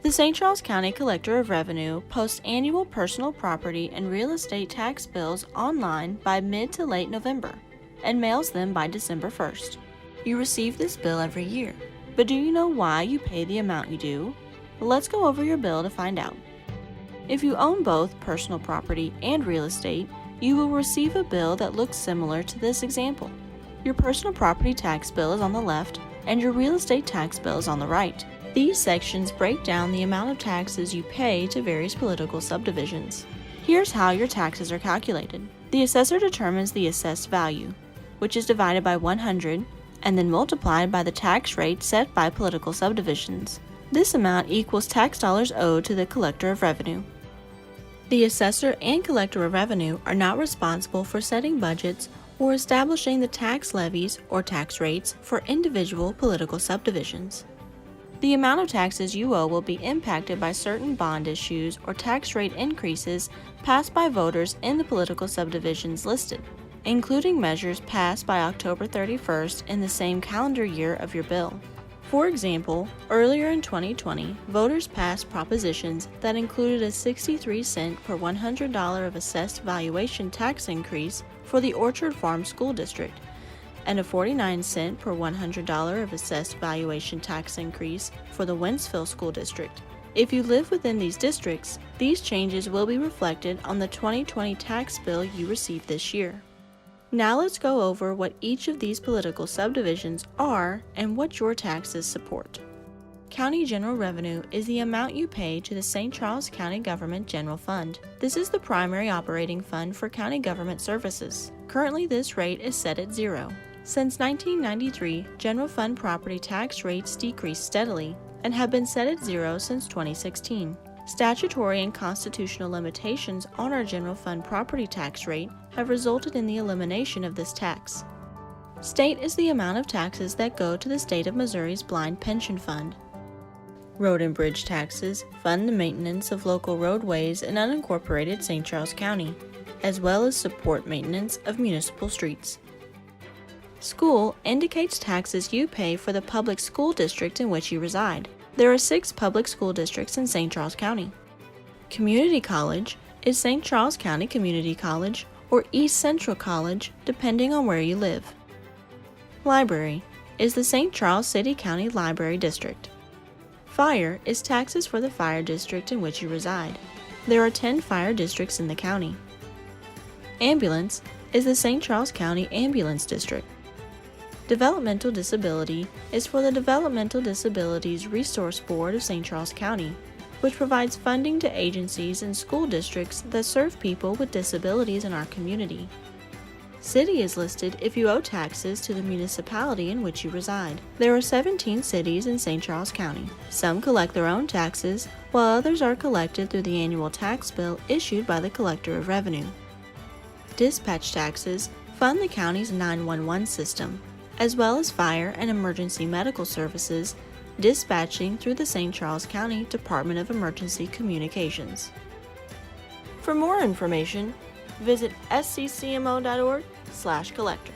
The St. Charles County Collector of Revenue posts annual personal property and real estate tax bills online by mid to late November and mails them by December 1st. You receive this bill every year, but do you know why you pay the amount you do? Well, let's go over your bill to find out. If you own both personal property and real estate, you will receive a bill that looks similar to this example. Your personal property tax bill is on the left and your real estate tax bill is on the right. These sections break down the amount of taxes you pay to various political subdivisions. Here's how your taxes are calculated. The assessor determines the assessed value, which is divided by 100 and then multiplied by the tax rate set by political subdivisions. This amount equals tax dollars owed to the collector of revenue. The assessor and collector of revenue are not responsible for setting budgets or establishing the tax levies or tax rates for individual political subdivisions. The amount of taxes you owe will be impacted by certain bond issues or tax rate increases passed by voters in the political subdivisions listed, including measures passed by October 31st in the same calendar year of your bill. For example, earlier in 2020, voters passed propositions that included a 63-cent per $100 of assessed valuation tax increase for the Orchard Farm School District and a 49-cent per $100 of assessed valuation tax increase for the Wentzville School District. If you live within these districts, these changes will be reflected on the 2020 tax bill you receive this year. Now let's go over what each of these political subdivisions are and what your taxes support. County General Revenue is the amount you pay to the St. Charles County Government General Fund. This is the primary operating fund for county government services. Currently, this rate is set at 0. Since 1993, general fund property tax rates decreased steadily and have been set at 0 since 2016. Statutory and constitutional limitations on our general fund property tax rate have resulted in the elimination of this tax. State is the amount of taxes that go to the state of Missouri's Blind Pension Fund. Road and bridge taxes fund the maintenance of local roadways in unincorporated St. Charles County, as well as support maintenance of municipal streets. School indicates taxes you pay for the public school district in which you reside. There are 6 public school districts in St. Charles County. Community college is St. Charles County Community College or East Central College, depending on where you live. Library is the St. Charles City County Library District. Fire is taxes for the fire district in which you reside. There are 10 fire districts in the county. Ambulance is the St. Charles County Ambulance District. Developmental disability is for the Developmental Disabilities Resource Board of St. Charles County, which provides funding to agencies and school districts that serve people with disabilities in our community. City is listed if you owe taxes to the municipality in which you reside. There are 17 cities in St. Charles County. Some collect their own taxes, while others are collected through the annual tax bill issued by the Collector of Revenue. Dispatch taxes fund the county's 911 system, as well as fire and emergency medical services, dispatching through the St. Charles County Department of Emergency Communications. For more information, visit sccmo.org/collector.